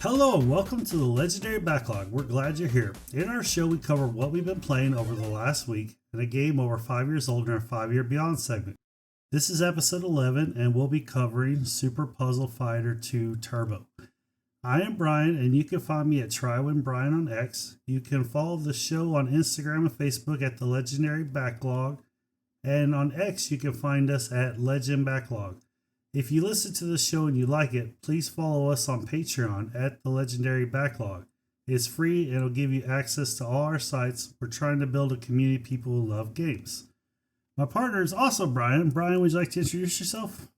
Hello and welcome to the Legendary Backlog. We're glad you're here. In our show, we cover what we've been playing over the last week and a game over 5 years old in our 5-year beyond segment. This is episode 11 and we'll be covering Super Puzzle Fighter 2 Turbo. I am Brian and you can find me at TryWinBrian on X. You can follow the show on Instagram and Facebook at the Legendary Backlog. And on X, you can find us at Legend Backlog. If you listen to the show and you like it, please follow us on Patreon at the Legendary Backlog. It's free and it'll give you access to all our sites. We're trying to build a community of people who love games. My partner is also Brian. Brian, would you like to introduce yourself?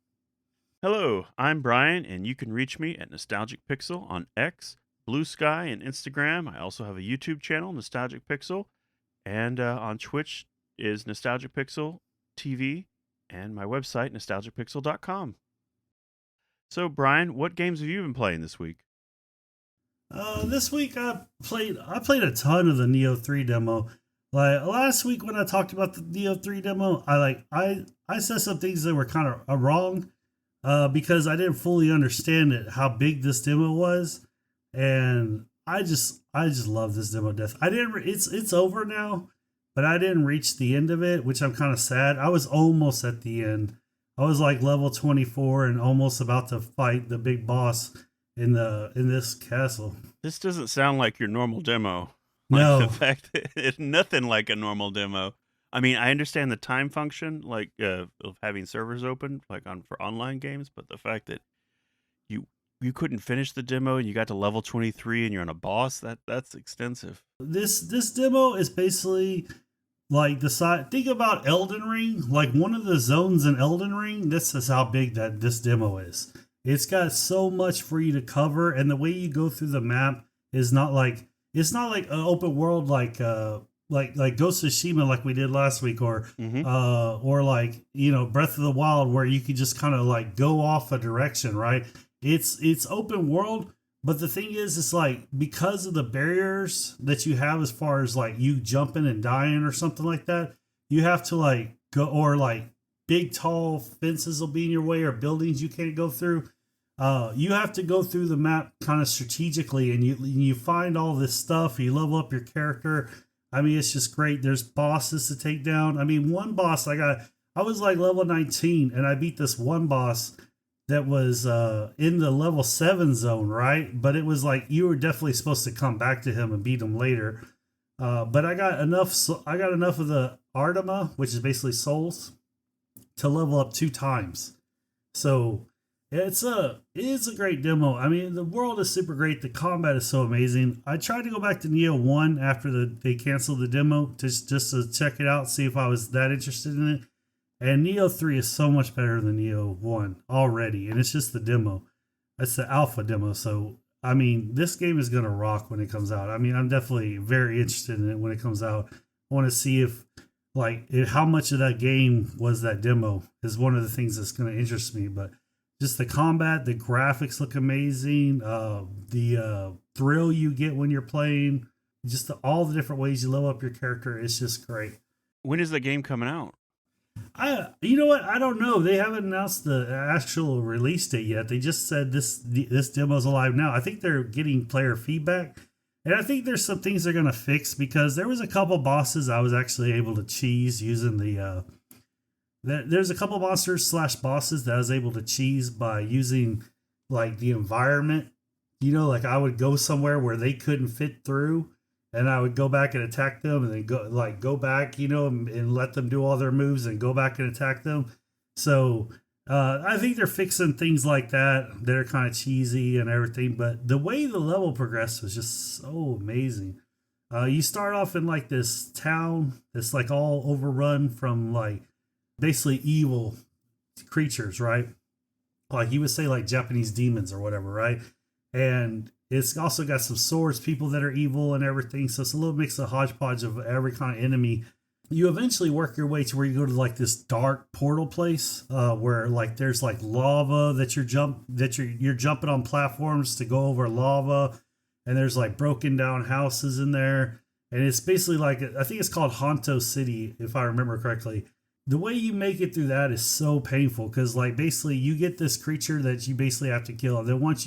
Hello, I'm Brian, and you can reach me at Nostalgic Pixel on X, Blue Sky, and Instagram. I also have a YouTube channel, Nostalgic Pixel, and on Twitch is Nostalgic Pixel TV, and my website, nostalgicpixel.com. So, Brian, what games have you been playing this week? This week I played a ton of the Neo 3 demo. Like last week when I talked about the Neo 3 demo, I said some things that were kind of wrong because I didn't fully understand it, how big this demo was, and I just love this demo death. It's over now, but I didn't reach the end of it, which I'm kind of sad. I was almost at the end. I was like level 24 and almost about to fight the big boss in this castle. This doesn't sound like your normal demo. No. Like the fact that it's nothing like a normal demo. I mean, I understand the time function, like of having servers open, like for online games, but the fact that you couldn't finish the demo and you got to level 23 and you're on a boss, that's extensive. This demo is basically like the side. Think about Elden Ring, like one of the zones in Elden Ring. This is how big that this demo is. It's got so much for you to cover, and the way you go through the map is not like an open world like Ghost of Tsushima like we did last week, or like Breath of the Wild where you can just kind of like go off a direction, right? It's open world. But the thing is, it's like because of the barriers that you have as far as like you jumping and dying or something like that, you have to like go, or like big tall fences will be in your way or buildings you can't go through. You have to go through the map kind of strategically, and you find all this stuff. You level up your character. I mean, it's just great. There's bosses to take down. I mean, one boss I was like level 19 and I beat this one boss that was in the level 7 zone, right? But it was like you were definitely supposed to come back to him and beat him later. But I got enough of the Artima, which is basically souls, to level up 2 times. So it's a great demo. I mean, the world is super great. The combat is so amazing. I tried to go back to Neo 1 after they canceled the demo just to check it out, see if I was that interested in it. And Neo 3 is so much better than Neo 1 already. And it's just the demo. It's the alpha demo. So, I mean, this game is going to rock when it comes out. I mean, I'm definitely very interested in it when it comes out. I want to see how much of that game was that demo is one of the things that's going to interest me. But just the combat, the graphics look amazing. The thrill you get when you're playing, just all the different ways you level up your character. It's just great. When is the game coming out? You know what? I don't know. They haven't announced the actual release date yet. They just said this demo's alive now. I think they're getting player feedback, and I think there's some things they're gonna fix because there was a couple bosses I was actually able to cheese using the. There's a couple monsters/bosses that I was able to cheese by using like the environment. Like I would go somewhere where they couldn't fit through. And I would go back and attack them, and then go back, and let them do all their moves and go back and attack them. So I think they're fixing things like that. They're kind of cheesy and everything, but the way the level progressed was just so amazing. You start off in like this town that's like all overrun from like basically evil creatures, right? Like you would say like Japanese demons or whatever, right? And it's also got some swords, people that are evil and everything. So it's a little mix of hodgepodge of every kind of enemy. You eventually work your way to where you go to like this dark portal place where like there's like lava that you're jumping on platforms to go over lava. And there's like broken down houses in there. And it's basically like, I think it's called Honto City, if I remember correctly. The way you make it through that is so painful because like basically you get this creature that you basically have to kill. And then once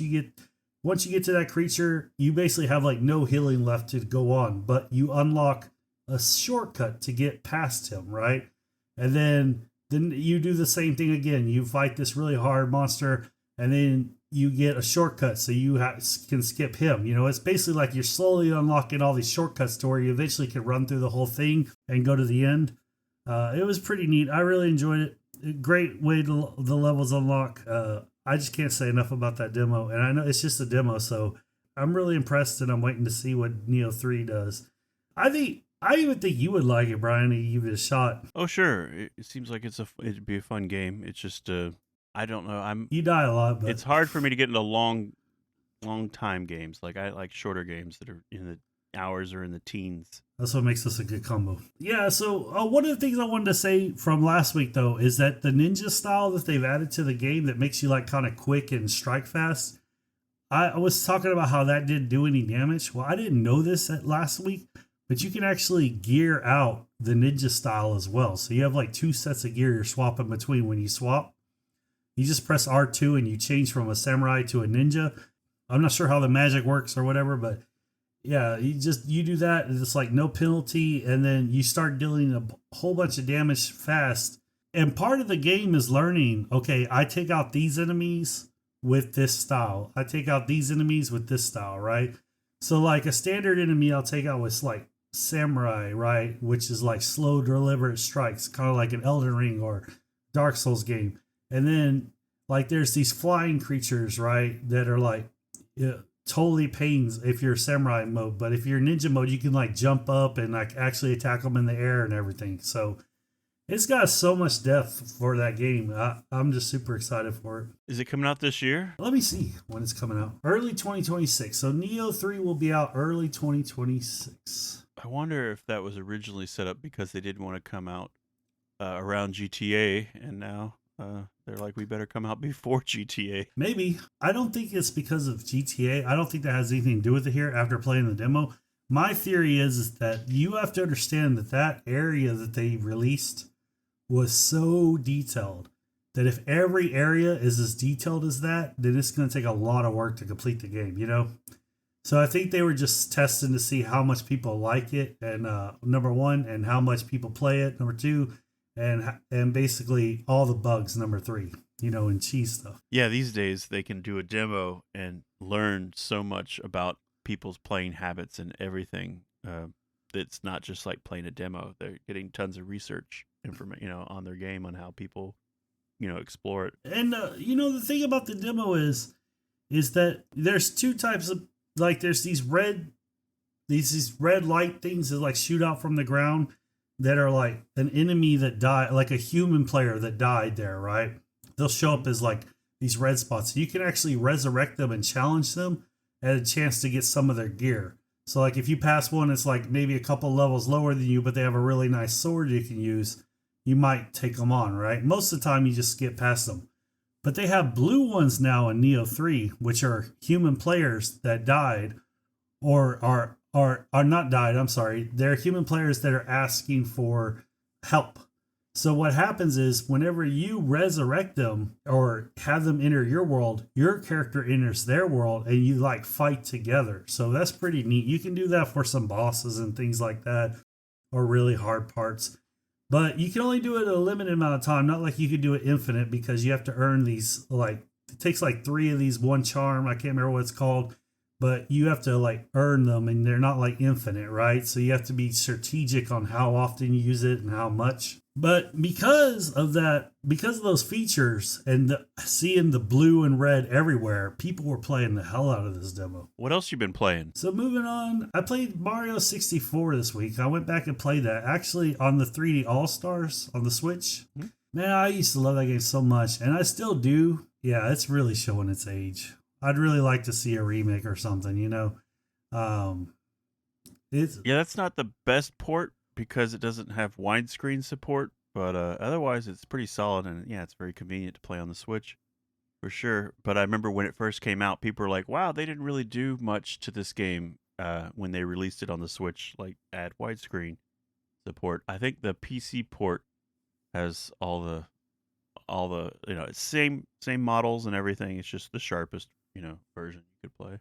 once you get to that creature, you basically have like no healing left to go on, but you unlock a shortcut to get past him, right? And then you do the same thing again. You fight this really hard monster, and then you get a shortcut so you can skip him. You know, it's basically like you're slowly unlocking all these shortcuts to where you eventually can run through the whole thing and go to the end. It was pretty neat. I really enjoyed it. Great way to the levels unlock. I just can't say enough about that demo, and I know it's just a demo, so I'm really impressed, and I'm waiting to see what Neo 3 does. I even think you would like it, Brian, to give it a shot. Oh, sure. It seems like it'd be a fun game. It's just I don't know. You die a lot, but it's hard for me to get into long time games. Like I like shorter games that are in the hours or in the teens. That's what makes this a good combo. Yeah, so one of the things I wanted to say from last week, though, is that the ninja style that they've added to the game that makes you like kind of quick and strike fast, I was talking about how that didn't do any damage. Well, I didn't know this last week, but you can actually gear out the ninja style as well. So you have like 2 sets of gear you're swapping between when you swap. You just press R2 and you change from a samurai to a ninja. I'm not sure how the magic works or whatever, but yeah, you do that, and it's like no penalty, and then you start dealing a whole bunch of damage fast. And part of the game is learning, okay, I take out these enemies with this style. I take out these enemies with this style, right? So like a standard enemy I'll take out with like samurai, right? Which is like slow, deliberate strikes, kind of like an Elden Ring or Dark Souls game. And then like there's these flying creatures, right? That are like, totally pains if you're samurai mode, but if you're ninja mode, you can like jump up and like actually attack them in the air and everything. So it's got so much depth for that game. I'm just super excited for it. Is it coming out this year? Let me see when it's coming out. Early 2026. So Neo 3 will be out early 2026. I wonder if that was originally set up because they didn't want to come out around GTA, and now they're like, we better come out before GTA. Maybe. I don't think it's because of GTA. I don't think that has anything to do with it here after playing the demo. My theory is that you have to understand that area that they released was so detailed that if every area is as detailed as that, then it's going to take a lot of work to complete the game, you know? So I think they were just testing to see how much people like it, and number one, and how much people play it, number two, and basically all the bugs, number three, you know, and cheese stuff. Yeah, these days they can do a demo and learn so much about people's playing habits and everything. It's not just like playing a demo. They're getting tons of research information, you know, on their game on how people, you know, explore it. And you know, the thing about the demo is that there's 2 types of, like, there's these red light things that like shoot out from the ground that are like an enemy that died, like a human player that died there, right? They'll show up as like these red spots. You can actually resurrect them and challenge them at a chance to get some of their gear. So like if you pass one, it's like maybe a couple levels lower than you, but they have a really nice sword you can use. You might take them on, right? Most of the time you just skip past them. But they have blue ones now in Neo 3, which are human players that died or are not died. I'm sorry. They're human players that are asking for help. So what happens is whenever you resurrect them or have them enter your world, your character enters their world and you like fight together. So that's pretty neat. You can do that for some bosses and things like that, or really hard parts. But you can only do it a limited amount of time, not like you could do it infinite, because you have to earn these, like, it takes like 3 of these, one charm, I can't remember what it's called, but you have to like earn them, and they're not like infinite, right? So you have to be strategic on how often you use it and how much. But because of those features and seeing the blue and red everywhere, people were playing the hell out of this demo. What else you been playing? So moving on, I played Mario 64 this week. I went back and played that actually on the 3D All-Stars on the Switch. Mm-hmm. Man, I used to love that game so much, and I still do. Yeah, it's really showing its age. I'd really like to see a remake or something, you know. That's not the best port because it doesn't have widescreen support, but otherwise it's pretty solid, and yeah, it's very convenient to play on the Switch for sure. But I remember when it first came out, people were like, wow, they didn't really do much to this game when they released it on the Switch, like add widescreen support. I think the PC port has all the you know, same models and everything. It's just the sharpest, version you could play.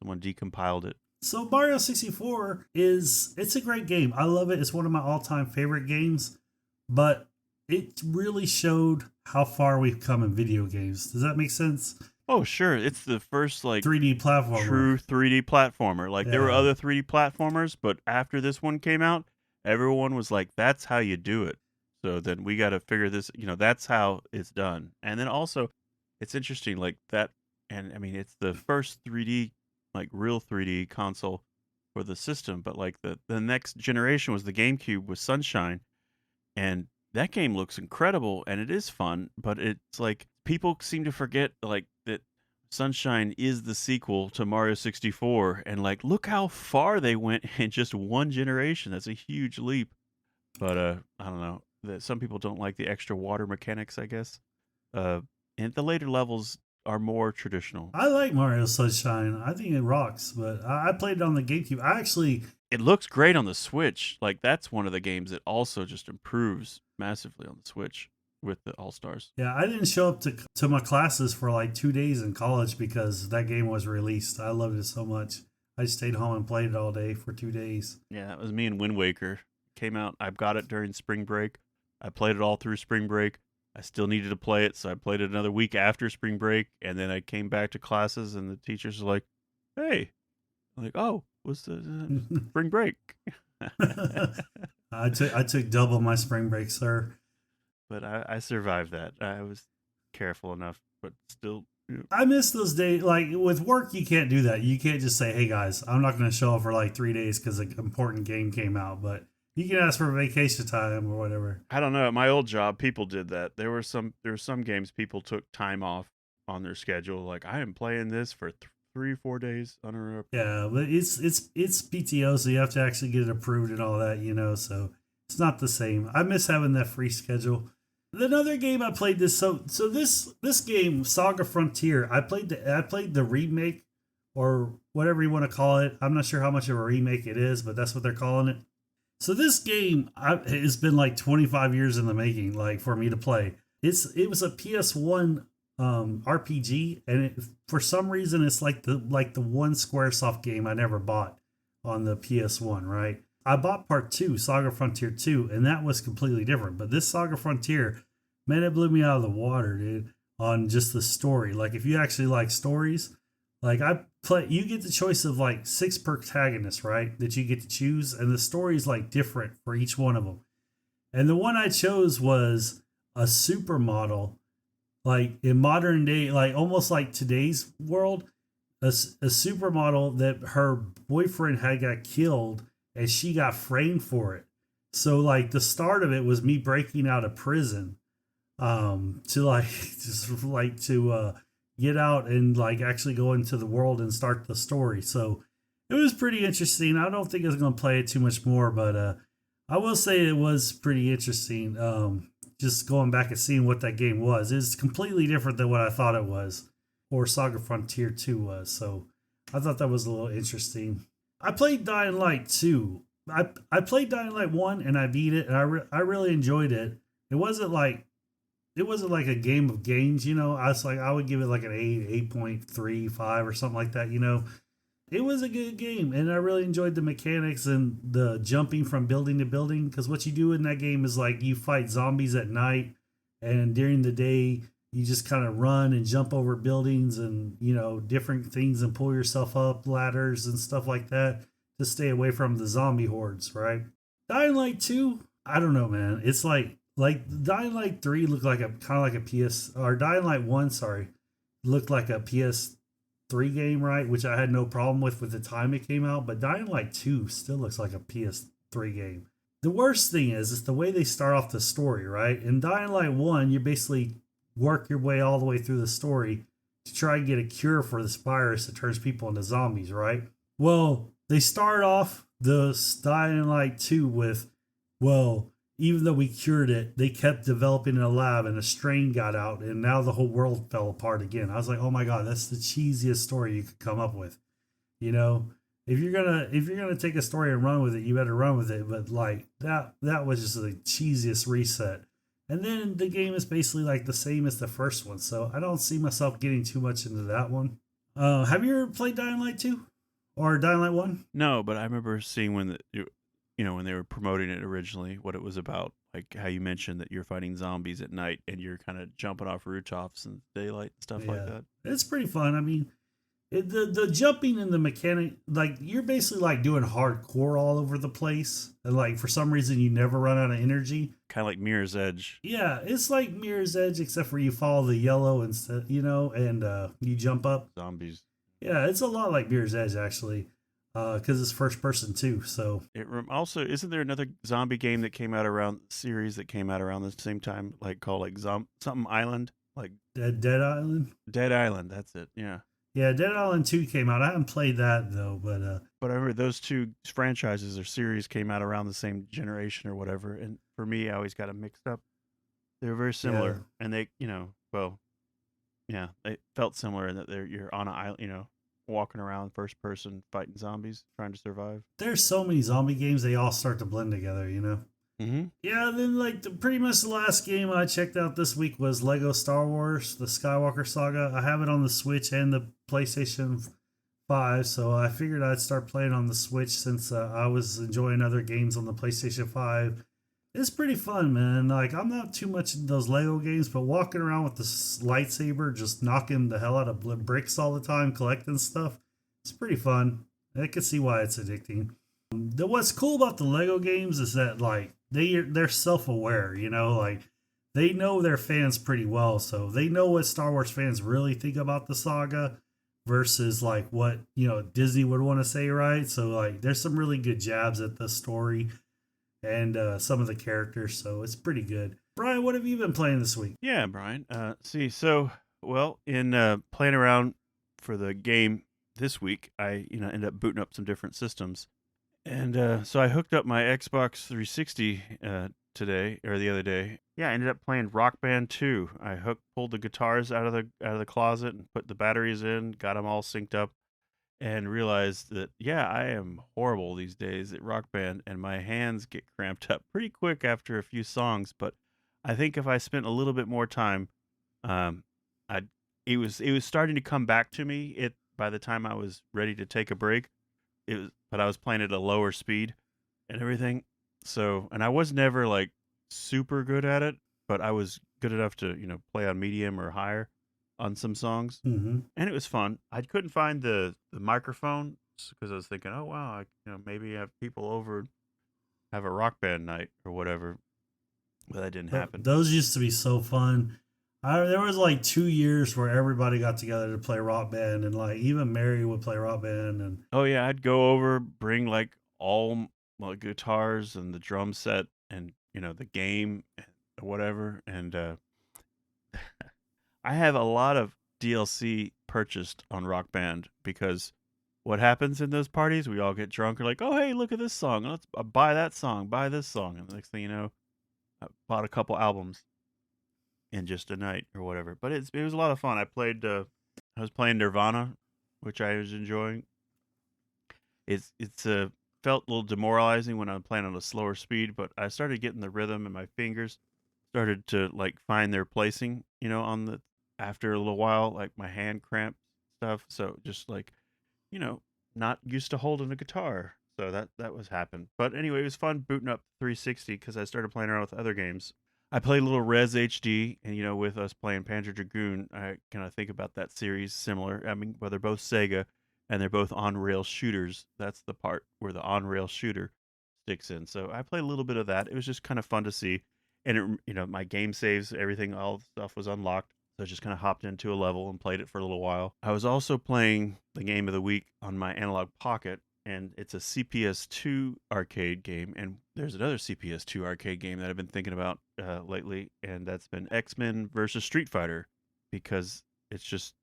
Someone decompiled it. So Mario 64 it's a great game. I love it. It's one of my all-time favorite games, but it really showed how far we've come in video games. Does that make sense? Oh, sure. It's the first 3D platformer. True 3D platformer. Like there were Yeah. other 3D platformers, but after this one came out, everyone was like, "That's how you do it." So then we got to figure this. That's how it's done. And then also, it's interesting like that. And I mean, it's the first 3D, like real 3D console for the system. But like the next generation was the GameCube with Sunshine, and that game looks incredible and it is fun, but it's like people seem to forget like that Sunshine is the sequel to Mario 64, and like look how far they went in just one generation. That's a huge leap. But I don't know. That some people don't like the extra water mechanics, I guess. And the later levels are more traditional. I like Mario Sunshine. I think it rocks, but I played it on the GameCube. It looks great on the Switch. Like that's one of the games that also just improves massively on the Switch with the All Stars. Yeah, I didn't show up to my classes for like 2 days in college because that game was released. I loved it so much. I stayed home and played it all day for 2 days. Yeah, that was me and Wind Waker. Came out. I got it during spring break. I played it all through spring break. I still needed to play it, so I played it another week after spring break, and then I came back to classes, and the teachers were like, "Hey," I'm like, "Oh, what's the spring break?" I took double my spring break, sir. But I survived that. I was careful enough, but still. I miss those days. Like with work, you can't do that. You can't just say, "Hey guys, I'm not going to show up for like 3 days because an important game came out." But you can ask for vacation time or whatever. I don't know. At my old job, people did that. There were some games people took time off on their schedule. Like I am playing this for 3-4 days uninterrupted. Yeah, but it's PTO, so you have to actually get it approved and all that, So it's not the same. I miss having that free schedule. Another game I played this this game Saga Frontier. I played the remake or whatever you want to call it. I'm not sure how much of a remake it is, but that's what they're calling it. So this game has been like 25 years in the making, like for me to play. It was a PS1 RPG, and for some reason it's like the one SquareSoft game I never bought on the PS1, right? I bought part 2, Saga Frontier 2, and that was completely different. But this Saga Frontier, man, it blew me out of the water, dude, on just the story. Like if you actually like stories, like you get the choice of like 6 protagonists, right? That you get to choose, and the story is like different for each one of them. And the one I chose was a supermodel, like in modern day, like almost like today's world, a supermodel that her boyfriend had got killed and she got framed for it. So like the start of it was me breaking out of prison, to like just like to get out and like actually go into the world and start the story. So it was pretty interesting. I don't think I was going to play it too much more, but I will say it was pretty interesting. Just going back and seeing what that game was. It's completely different than what I thought it was, or Saga Frontier 2 was. So I thought that was a little interesting. I played Dying Light 2. I played Dying Light 1 and I beat it, and I really enjoyed it. It wasn't like a game of games, I would give it like an 8.35 or something like that, It was a good game, and I really enjoyed the mechanics and the jumping from building to building, because what you do in that game is like you fight zombies at night, and during the day you just kind of run and jump over buildings and different things and pull yourself up ladders and stuff like that to stay away from the zombie hordes, right? Dying Light 2, I don't know, man. It's like Dying Light 3 looked like Dying Light 1, sorry, looked like a PS3 game, right? Which I had no problem with the time it came out, but Dying Light 2 still looks like a PS3 game. The worst thing is the way they start off the story, right? In Dying Light 1, you basically work your way all the way through the story to try and get a cure for this virus that turns people into zombies, right? Well, they start off the Dying Light 2 with, well, even though we cured it, they kept developing in a lab and a strain got out and now the whole world fell apart again. I was like, oh my God, that's the cheesiest story you could come up with. If you're gonna take a story and run with it, you better run with it. But like that was just the cheesiest reset. And then the game is basically like the same as the first one. So I don't see myself getting too much into that one. Have you ever played Dying Light 2 or Dying Light 1? No, but I remember seeing when when they were promoting it originally, what it was about. Like how you mentioned that you're fighting zombies at night and you're kind of jumping off rooftops in daylight and stuff like Yeah, that. it's pretty fun. I mean, the jumping and the mechanic, like you're basically like doing hardcore all over the place, and like for some reason you never run out of energy. Kind of like Mirror's Edge. Yeah, it's like Mirror's Edge, except for you follow the yellow instead, and you jump up. Zombies. Yeah, it's a lot like Mirror's Edge actually, because it's first person too. So Also, isn't there another zombie game that came out around series that came out around the same time, like called like something Island, like Dead Island. Dead Island? That's it. Yeah. Yeah, Dead Island 2 came out. I haven't played that though, but But I remember those two franchises or series came out around the same generation or whatever, and for me, I always got them mixed up. They were very yeah, similar, and they, well, yeah, they felt similar in that you're on an island, walking around first person fighting zombies, trying to survive. there's so many zombie games they all start to blend together. Mm-hmm. Yeah, then like pretty much the last game I checked out this week was Lego Star Wars: The Skywalker Saga. I have it on the Switch and the PlayStation 5, so I figured I'd start playing on the Switch since I was enjoying other games on the PlayStation 5. It's pretty fun, man. Like I'm not too much in those Lego games, but walking around with this lightsaber, just knocking the hell out of bricks all the time, collecting stuff, it's pretty fun. I can see why it's addicting. What's cool about the Lego games is that like they're self aware, like they know their fans pretty well, so they know what Star Wars fans really think about the saga versus like what Disney would want to say, right? So like there's some really good jabs at the story and some of the characters, so it's pretty good. Brian, what have you been playing this week? Yeah, Brian. See, so well, in playing around for the game this week, I ended up booting up some different systems, and so I hooked up my Xbox 360 today or the other day. Yeah, I ended up playing Rock Band 2. I pulled the guitars out of the closet and put the batteries in, got them all synced up, and realized that yeah, I am horrible these days at Rock Band, and my hands get cramped up pretty quick after a few songs. But I think if I spent a little bit more time, um, I it was starting to come back to me. It by the time I was ready to take a break, but I was playing at a lower speed and everything. So, and I was never like super good at it, but I was good enough to, play on medium or higher on some songs. Mm-hmm. And it was fun. I couldn't find the microphone because I was thinking, oh wow, maybe have people over, have a rock band night or whatever, but that didn't happen. Those used to be so fun. There was like 2 years where everybody got together to play Rock Band, and like even Mary would play Rock Band, and Oh yeah, I'd go over, bring like all my guitars and the drum set and the game and whatever, and I have a lot of DLC purchased on Rock Band because what happens in those parties, we all get drunk and like, oh hey, look at this song, let's buy that song, buy this song, and the next thing you know, I bought a couple albums in just a night or whatever. But it was a lot of fun. I was playing Nirvana, which I was enjoying. It's felt a little demoralizing when I'm playing on a slower speed, but I started getting the rhythm and my fingers started to like find their placing, on the after a little while, like my hand cramp stuff. So just like, you know, not used to holding a guitar. So that was happened. But anyway, it was fun booting up 360 because I started playing around with other games. I played a little Res HD, and with us playing Panzer Dragoon, I kind of think about that series similar. I mean, well, they're both Sega, and they're both on-rail shooters. That's the part where the on-rail shooter sticks in. So I played a little bit of that. It was just kind of fun to see, and my game saves, everything, all the stuff was unlocked. So I just kind of hopped into a level and played it for a little while. I was also playing the game of the week on my Analog Pocket, and it's a CPS2 arcade game. And there's another CPS2 arcade game that I've been thinking about lately, and that's been X-Men versus Street Fighter, because it's just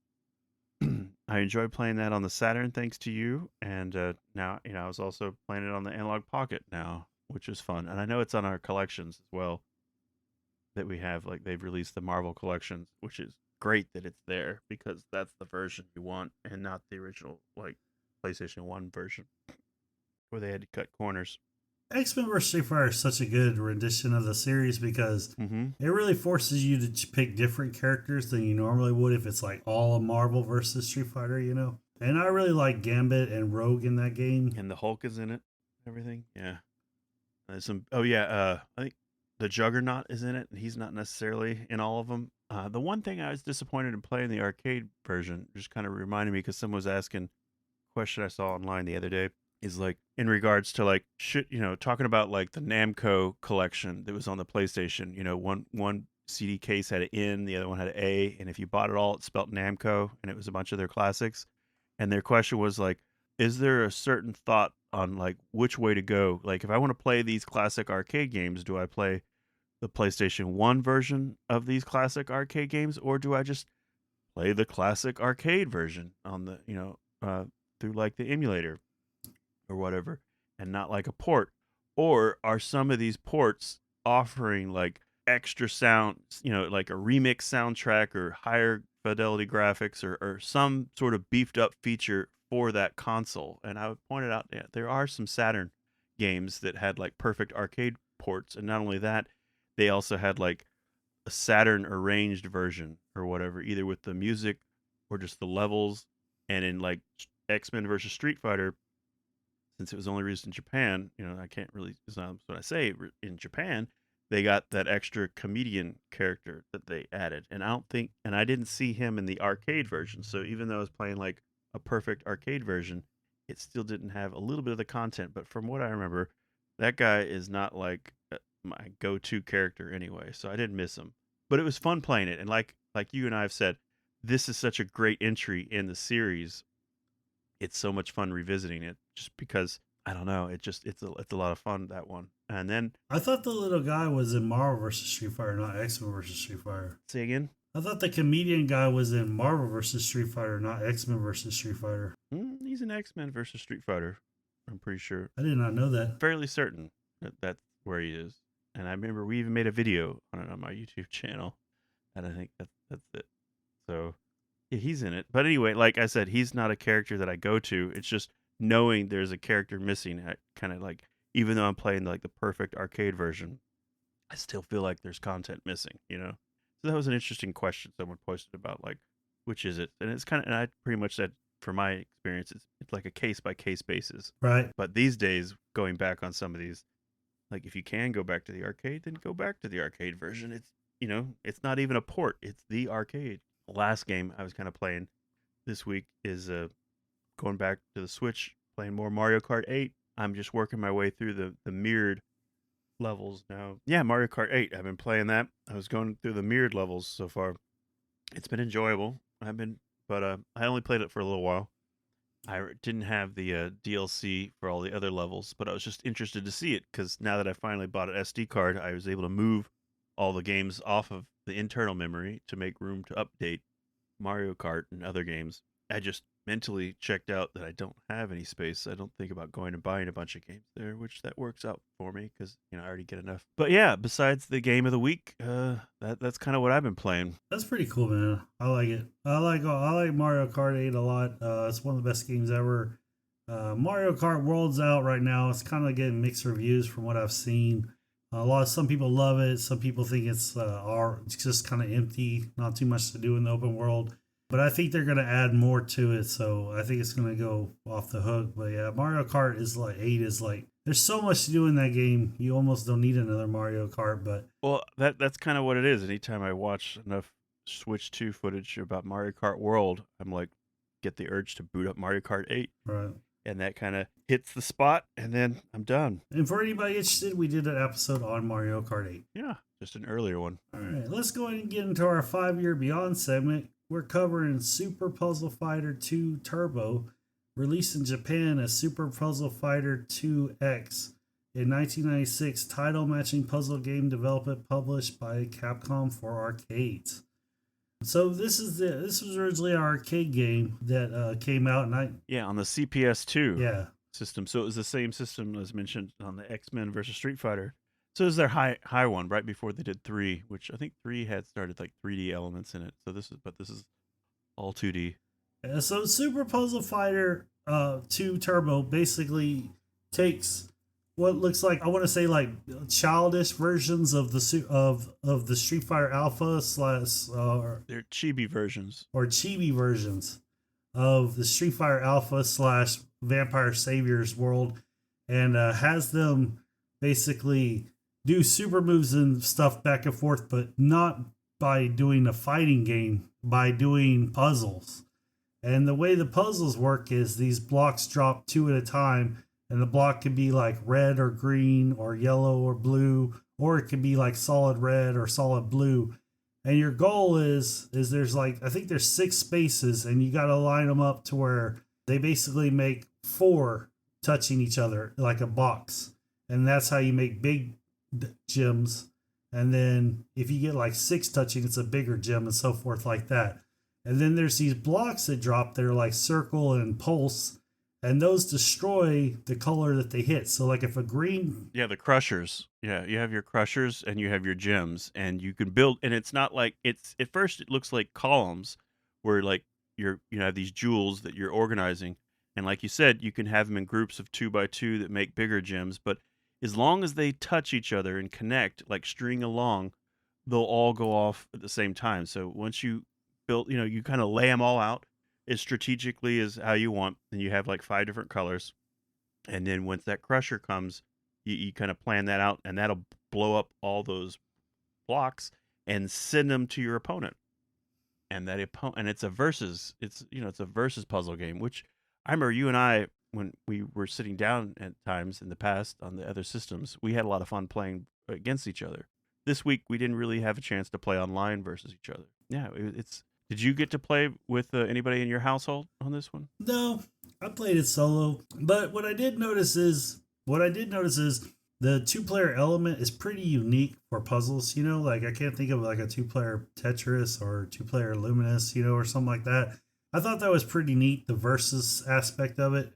I enjoy playing that on the Saturn thanks to you, and now I was also playing it on the Analog Pocket now, which is fun. And I know it's on our collections as well that we have. Like they've released the Marvel collections, which is great that it's there because that's the version you want and not the original like PlayStation 1 version where they had to cut corners. X-Men vs. Street Fighter is such a good rendition of the series because Mm-hmm. it really forces you to pick different characters than you normally would if it's like all a Marvel versus Street Fighter, you know? And I really like Gambit and Rogue in that game. And the Hulk is in it. Everything. Yeah. There's some. Oh yeah. I think the Juggernaut is in it, and he's not necessarily in all of them. The one thing I was disappointed in playing the arcade version, just kind of reminded me because someone was asking a question I saw online the other day, is like in regards to like should talking about like the Namco collection that was on the PlayStation. One CD case had an N, the other one had an A, and if you bought it all, it spelled Namco, and it was a bunch of their classics. And their question was like, is there a certain thought on like which way to go? Like if I want to play these classic arcade games, do I play the PlayStation 1 version of these classic arcade games, or do I just play the classic arcade version on the, through like the emulator or whatever, and not like a port? Or are some of these ports offering like extra sound, like a remix soundtrack or higher fidelity graphics or some sort of beefed up feature for that console? And I pointed out, yeah, there are some Saturn games that had like perfect arcade ports, and not only that, they also had like a Saturn arranged version or whatever, either with the music or just the levels. And in like X-Men versus Street Fighter, since it was only released in Japan, I can't really, it's not what I say, in Japan, they got that extra comedian character that they added. And I didn't see him in the arcade version. So even though I was playing like a perfect arcade version, it still didn't have a little bit of the content. But from what I remember, that guy is not like my go-to character anyway. So I didn't miss him. But it was fun playing it. And like you and I have said, this is such a great entry in the series. It's so much fun revisiting it just because I don't know, it's a lot of fun, that one. And then I thought the little guy was in Marvel vs. Street Fighter, not X-Men vs. Street Fighter. say again. I thought the comedian guy was in Marvel vs. Street Fighter, not X-Men vs. Street Fighter. He's an X-Men versus Street Fighter. I'm pretty sure. I did not know that. Fairly certain that that's where he is. And I remember we even made a video on it on my YouTube channel, and I think that's it. So yeah, he's in it. But anyway, like I said, he's not a character that I go to. It's just knowing there's a character missing. I kind of like, even though I'm playing like the perfect arcade version, I still feel like there's content missing. So that was an interesting question someone posted about like, which is it? And it's kind of, and I pretty much said, for my experience, it's like a case by case basis. Right. But these days, going back on some of these, like if you can go back to the arcade, then go back to the arcade version. It's not even a port; it's the arcade. The last game I was kind of playing this week is going back to the Switch, playing more Mario Kart 8. I'm just working my way through the mirrored levels now. Yeah, Mario Kart 8. I've been playing that. I was going through the mirrored levels so far. It's been enjoyable. But I only played it for a little while. I didn't have the DLC for all the other levels, but I was just interested to see it because now that I finally bought an SD card, I was able to move all the games off of the internal memory to make room to update Mario Kart and other games. I just mentally checked out that I don't have any space. I don't think about going and buying a bunch of games there, which that works out for me because I already get enough. But yeah, besides the game of the week, that's kind of what I've been playing. That's pretty cool, man. I like it. I like Mario Kart 8 a lot. It's one of the best games ever. Mario Kart World's out right now. It's kind of getting mixed reviews from what I've seen. Some people love it. Some people think it's just kind of empty, not too much to do in the open world. But I think they're going to add more to it, so I think it's going to go off the hook. But yeah, Mario Kart is like 8 is like, there's so much to do in that game. You almost don't need another Mario Kart. But well, that's kind of what it is. Anytime I watch enough Switch 2 footage about Mario Kart World, I'm like, get the urge to boot up Mario Kart 8. Right. And that kind of hits the spot, and then I'm done. And for anybody interested, we did an episode on Mario Kart 8. Yeah, just an earlier one. All right, let's go ahead and get into our 5-year Beyond segment. We're covering Super Puzzle Fighter 2 Turbo, released in Japan as Super Puzzle Fighter 2X, a 1996 title matching puzzle game developed and published by Capcom for arcades. So this was originally an arcade game that came out, and on the CPS2 yeah system. So it was the same system as mentioned on the X-Men versus Street Fighter. So it was their high one right before they did 3, which I think 3 had started like 3D elements in it. So this is all 2D. Yeah, so Super Puzzle Fighter 2 Turbo basically takes what looks like, I want to say like childish versions of the of the Street Fighter Alpha slash They're chibi versions. or chibi versions of the Street Fighter Alpha slash Vampire Saviors world, and has them basically do super moves and stuff back and forth, but not by doing a fighting game, by doing puzzles. And the way the puzzles work is these blocks drop two at a time, and the block can be like red or green or yellow or blue, or it can be like solid red or solid blue. And your goal is there's like, I think there's six spaces, and you got to line them up to where they basically make four touching each other like a box, and that's how you make big gems. And then if you get like six touching, it's a bigger gem, and so forth like that. And then there's these blocks that drop there like circle and pulse, and those destroy the color that they hit. So like if a green, Yeah, the crushers. Yeah, you have your crushers and you have your gems, and you can build. And it's not like it's at first it looks like columns, where like you have these jewels that you're organizing, and like you said, you can have them in groups of 2 by 2 that make bigger gems. But as long as they touch each other and connect, like string along, they'll all go off at the same time. So once you build, you kind of lay them all out as strategically as how you want, and you have like 5 different colors. And then once that crusher comes, you kind of plan that out, and that'll blow up all those blocks and send them to your opponent. And that opponent, and it's a versus. It's a versus puzzle game. Which I remember you and I, when we were sitting down at times in the past on the other systems, we had a lot of fun playing against each other. This week we didn't really have a chance to play online versus each other. Yeah, it's. Did you get to play with anybody in your household on this one? no, I played it solo. But what I did notice is the two-player element is pretty unique for puzzles. You know, like I can't think of like a two-player Tetris or two-player Luminous, or something like that. I thought that was pretty neat, the versus aspect of it.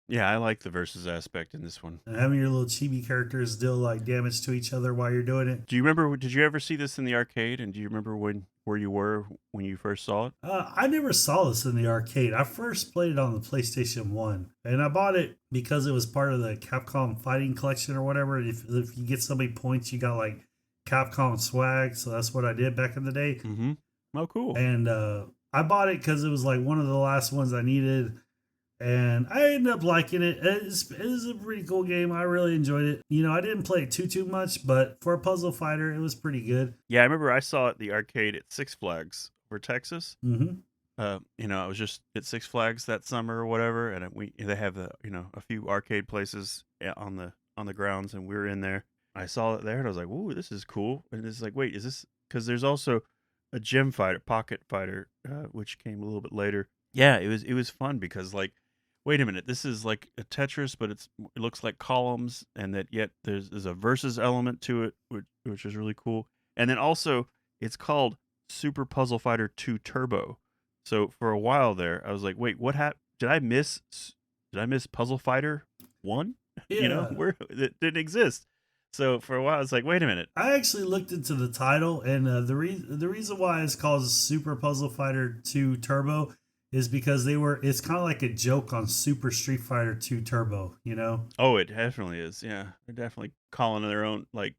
Yeah, I like the versus aspect in this one. And having your little chibi characters deal like damage to each other while you're doing it. Do you remember? Did you ever see this in the arcade? And do you remember where you were when you first saw it? I never saw this in the arcade. I first played it on the PlayStation 1, and I bought it because it was part of the Capcom Fighting Collection or whatever. If you get so many points, you got like Capcom swag. So that's what I did back in the day. Mm-hmm. Oh, cool. And I bought it because it was like one of the last ones I needed. And I ended up liking it. It was a pretty cool game. I really enjoyed it. I didn't play it too much, but for a puzzle fighter, it was pretty good. Yeah, I remember I saw it at the arcade at Six Flags for Texas. Mm-hmm. I was just at Six Flags that summer or whatever, and they have a few arcade places on the grounds, and we were in there. I saw it there, and I was like, "Ooh, this is cool!" And it's like, wait, is this? Because there's also a gem fighter, pocket fighter, which came a little bit later. Yeah, it was fun because like, wait a minute, this is like a Tetris, but it looks like columns, and that yet there's a versus element to it, which is really cool. And then also, it's called Super Puzzle Fighter 2 Turbo. So for a while there, I was like, wait, what happened? Did I miss Puzzle Fighter 1? Yeah. Where it didn't exist. So for a while, I was like, wait a minute. I actually looked into the title, and the reason why it's called Super Puzzle Fighter 2 Turbo is because it's kind of like a joke on Super Street Fighter 2 Turbo. Oh, it definitely is. Yeah, they're definitely calling their own, like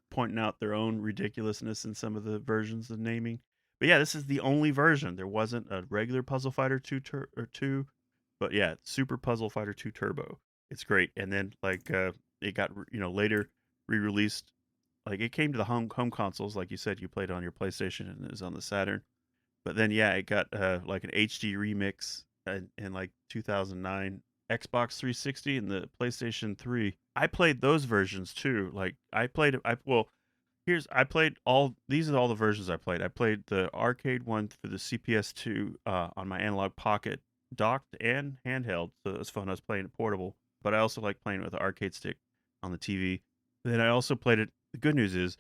pointing out their own ridiculousness in some of the versions of naming. But yeah, this is the only version. There wasn't a regular Puzzle Fighter 2 or 2, but yeah, Super Puzzle Fighter 2 Turbo. It's great. And then like it got later re-released. Like it came to the home consoles, like you said, you played on your PlayStation and it was on the Saturn. But then yeah, it got like an HD remix in like 2009, Xbox 360 and the PlayStation 3. I played those versions too. Like I played I played all these are all the versions I played. I played the arcade one for the CPS2 on my analog pocket, docked and handheld. So it was fun. I was playing it portable, but I also like playing with the arcade stick on the TV. Then I also played it. The good news is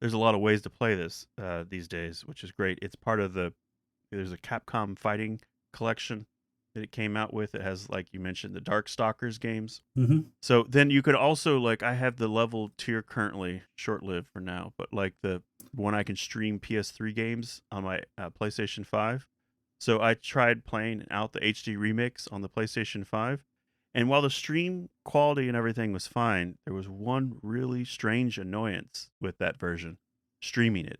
there's a lot of ways to play this these days, which is great. It's part of there's a Capcom fighting collection that it came out with. It has, like you mentioned, the Darkstalkers games. Mm-hmm. So then you could also, like, I have the level tier currently, short-lived for now, but like the one I can stream PS3 games on my PlayStation 5. So I tried playing out the HD remix on the PlayStation 5, And while the stream quality and everything was fine, there was one really strange annoyance with that version, streaming it,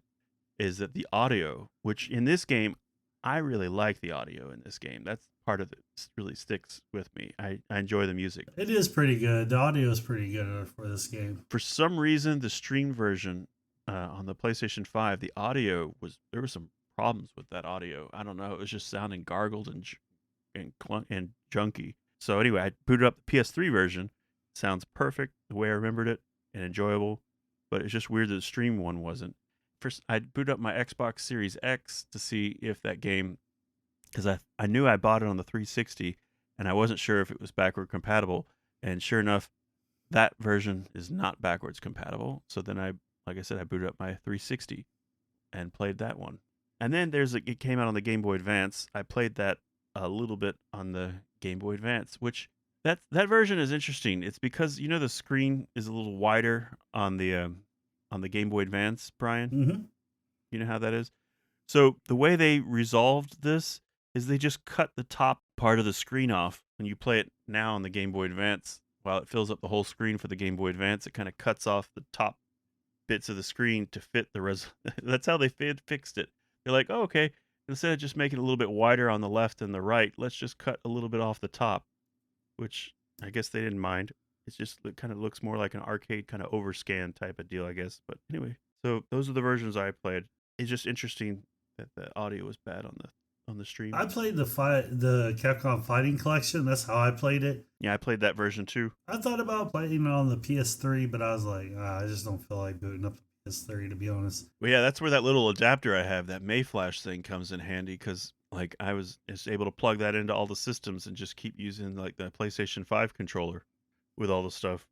is that the audio, which in this game, I really like the audio in this game. That's part of it really sticks with me. I enjoy the music. It is pretty good. The audio is pretty good for this game. For some reason, the stream version on the PlayStation 5, the audio there were some problems with that audio. I don't know. It was just sounding gargled and junky. So anyway, I booted up the PS3 version. Sounds perfect the way I remembered it and enjoyable, but it's just weird that the stream one wasn't. First, I booted up my Xbox Series X to see if that game, because I knew I bought it on the 360, and I wasn't sure if it was backward compatible. And sure enough, that version is not backwards compatible. So then like I said, I booted up my 360 and played that one. And then it came out on the Game Boy Advance. I played that a little bit on the Game Boy Advance, which that version is interesting. It's because the screen is a little wider on the Game Boy Advance, Brian. Mm-hmm. You know how that is? So the way they resolved this is they just cut the top part of the screen off. When you play it now on the Game Boy Advance, while it fills up the whole screen for the Game Boy Advance, it kind of cuts off the top bits of the screen to fit the That's how they fixed it. They're like, oh, okay, instead of just making it a little bit wider on the left and the right, let's just cut a little bit off the top, which I guess they didn't mind. It kind of looks more like an arcade kind of overscan type of deal, I guess. But anyway, so those are the versions I played. It's just interesting that the audio was bad on the stream. I played the Capcom Fighting Collection. That's how I played it. Yeah, I played that version too. I thought about playing it on the PS3, but I was like, I just don't feel like booting up the PS3, to be honest. Well, yeah, that's where that little adapter I have, that Mayflash thing, comes in handy, because like I was just able to plug that into all the systems and just keep using like the PlayStation 5 controller with all the stuff.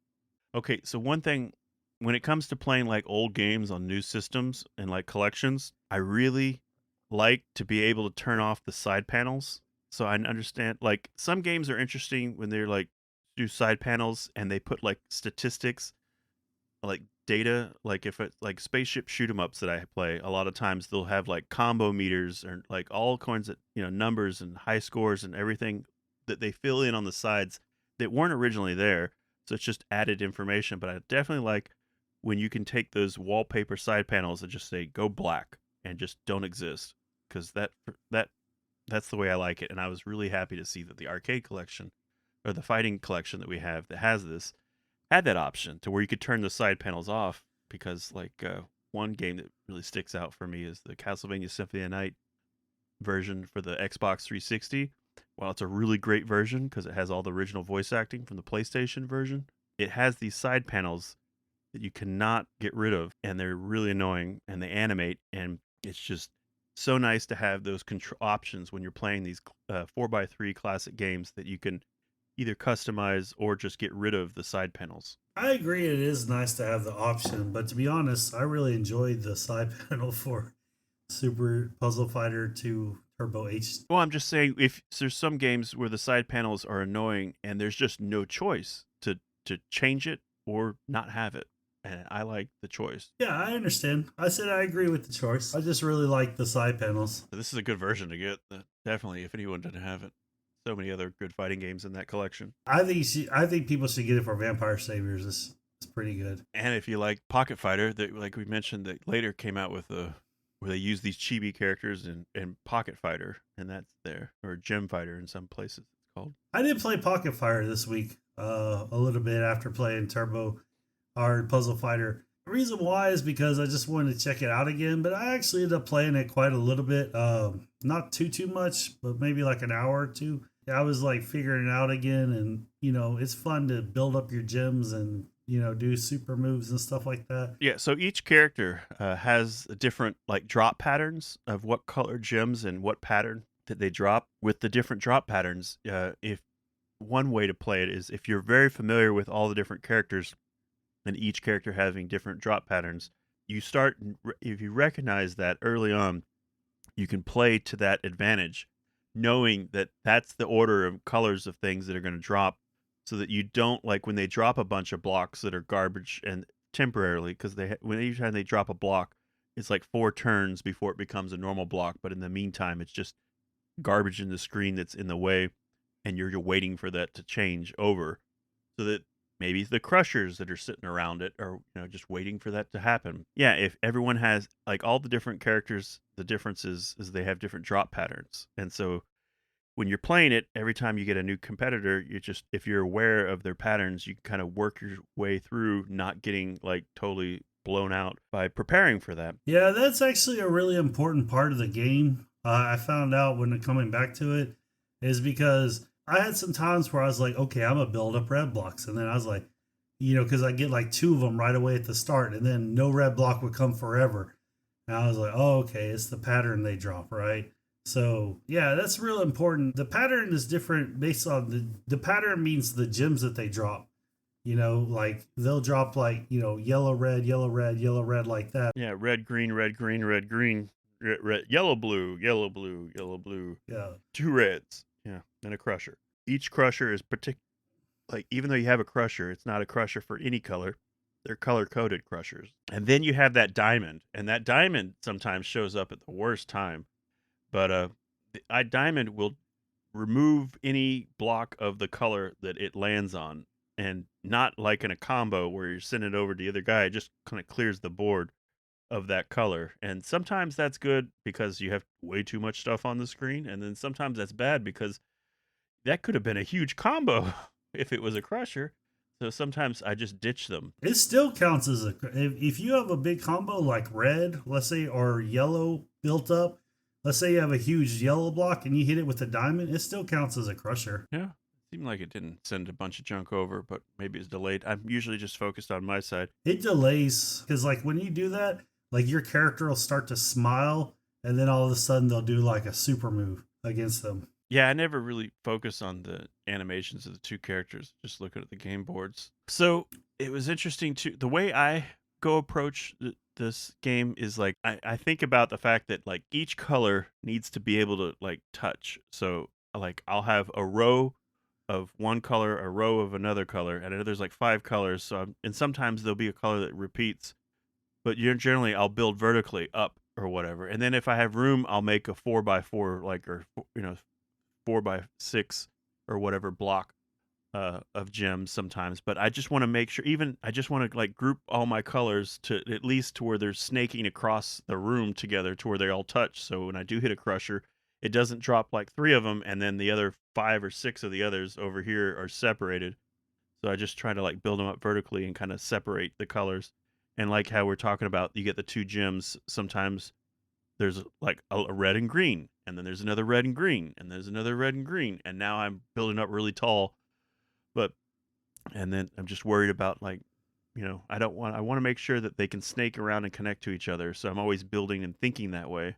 Okay, so one thing, when it comes to playing like old games on new systems and like collections, I really like to be able to turn off the side panels. So I understand, like, some games are interesting when they're like do side panels and they put like statistics, like data, like if it's like spaceship shoot 'em ups that I play, a lot of times they'll have like combo meters or like all kinds of numbers and high scores and everything that they fill in on the sides that weren't originally there. So it's just added information. But I definitely like when you can take those wallpaper side panels and just say go black and just don't exist, because that's the way I like it. And I was really happy to see that the arcade collection, or the fighting collection that we have that has this, had that option to where you could turn the side panels off. Because like one game that really sticks out for me is the Castlevania Symphony of the Night version for the Xbox 360. While it's a really great version because it has all the original voice acting from the PlayStation version, it has these side panels that you cannot get rid of, and they're really annoying, and they animate, and it's just so nice to have those options when you're playing these 4x3 classic games, that you can either customize or just get rid of the side panels. I agree, it is nice to have the option, but to be honest, I really enjoyed the side panel for Super Puzzle Fighter 2 Turbo H. Well, I'm just saying, if there's some games where the side panels are annoying and there's just no choice to change it or not have it, and I like the choice. Yeah, I understand. I said I agree with the choice. I just really like the side panels. This is a good version to get, definitely, if anyone didn't have it. So many other good fighting games in that collection. I think people should get it for Vampire Saviors. It's pretty good. And if you like Pocket Fighter, that, like we mentioned, that later came out with where they use these chibi characters in Pocket Fighter, and that's there, or Gem Fighter in some places it's called. I did play Pocket Fighter this week, a little bit after playing Turbo or Puzzle Fighter. The reason why is because I just wanted to check it out again, but I actually ended up playing it quite a little bit. Not too much, but maybe like an hour or two. I was like figuring it out again, and it's fun to build up your gems and do super moves and stuff like that. Yeah, so each character has a different like drop patterns of what color gems and what pattern that they drop. With the different drop patterns, if one way to play it is, if you're very familiar with all the different characters and each character having different drop patterns, if you recognize that early on, you can play to that advantage, knowing that that's the order of colors of things that are going to drop, so that you don't, like when they drop a bunch of blocks that are garbage and temporarily, because each time they drop a block, it's like 4 turns before it becomes a normal block, but in the meantime it's just garbage in the screen that's in the way. and you're waiting for that to change over, so that maybe the crushers that are sitting around it are, just waiting for that to happen. Yeah, if everyone has like all the different characters, the difference is they have different drop patterns. And so when you're playing it, every time you get a new competitor, you just, if you're aware of their patterns, you can kind of work your way through not getting like totally blown out by preparing for that. Yeah, that's actually a really important part of the game. I found out when coming back to it is because I had some times where I was like, okay, I'm gonna build up red blocks, and then I was like, because I get like two of them right away at the start, and then no red block would come forever, and I was like, oh, okay, it's the pattern they drop, right? So yeah, that's real important. The pattern is different based on the pattern means the gems that they drop. Like they'll drop like, yellow, red, yellow, red, yellow, red, like that. Yeah, red, green, red, green, red, green, red, yellow, blue, yellow, blue, yellow, blue. Yeah. Two reds. Yeah, and a crusher. Each crusher is like, even though you have a crusher, it's not a crusher for any color. They're color coded crushers. And then you have that diamond, and that diamond sometimes shows up at the worst time. But the diamond will remove any block of the color that it lands on, and not like in a combo where you're sending it over to the other guy. It just kind of clears the board of that color. And sometimes that's good because you have way too much stuff on the screen, and then sometimes that's bad because that could have been a huge combo if it was a crusher. So sometimes I just ditch them. It still counts as if you have a big combo like red, let's say, or yellow built up. Let's say you have a huge yellow block and you hit it with a diamond, it still counts as a crusher. Yeah. Seemed like it didn't send a bunch of junk over, but maybe it's delayed. I'm usually just focused on my side. It delays because, like, when you do that, like your character will start to smile, and then all of a sudden they'll do like a super move against them. Yeah, I never really focus on the animations of the two characters, just looking at the game boards. So it was interesting too. The way I go approach this game is like, I think about the fact that like each color needs to be able to like touch. So like I'll have a row of one color, a row of another color, and I know there's like 5 colors. So and sometimes there'll be a color that repeats, but generally I'll build vertically up or whatever. And then if I have room, I'll make a 4x4, like, or 4x6 or whatever block of gems sometimes. But I just want to make sure, even I just want to like group all my colors to at least to where they're snaking across the room together to where they all touch. So when I do hit a crusher, it doesn't drop like 3 of them and then the other 5 or 6 of the others over here are separated. So I just try to like build them up vertically and kind of separate the colors. And like how we're talking about, you get the 2 gems. Sometimes there's like a red and green, and then there's another red and green, and there's another red and green, and now I'm building up really tall. But and then I'm just worried about like, I want to make sure that they can snake around and connect to each other. So I'm always building and thinking that way,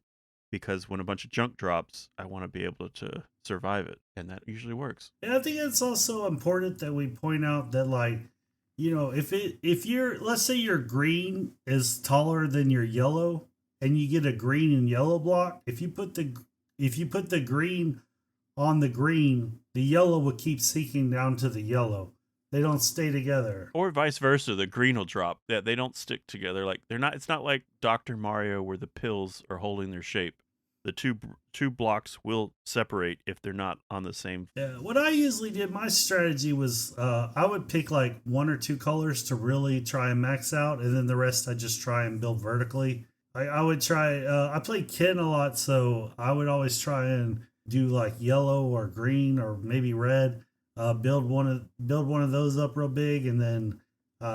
because when a bunch of junk drops, I want to be able to survive it, and that usually works. And I think it's also important that we point out that, like, if you're, let's say your green is taller than your yellow, and you get a green and yellow block, if you put the green on the green, the yellow will keep sinking down to the yellow. They don't stay together. Or vice versa, the green will drop. Yeah, they don't stick together. Like they're not. It's not like Dr. Mario where the pills are holding their shape. The two blocks will separate if they're not on the same. Yeah, what I usually did, my strategy was I would pick like 1 or 2 colors to really try and max out, and then the rest I just try and build vertically. I would try. I played Ken a lot, so I would always try and do like yellow or green or maybe red. Build one of those up real big, and then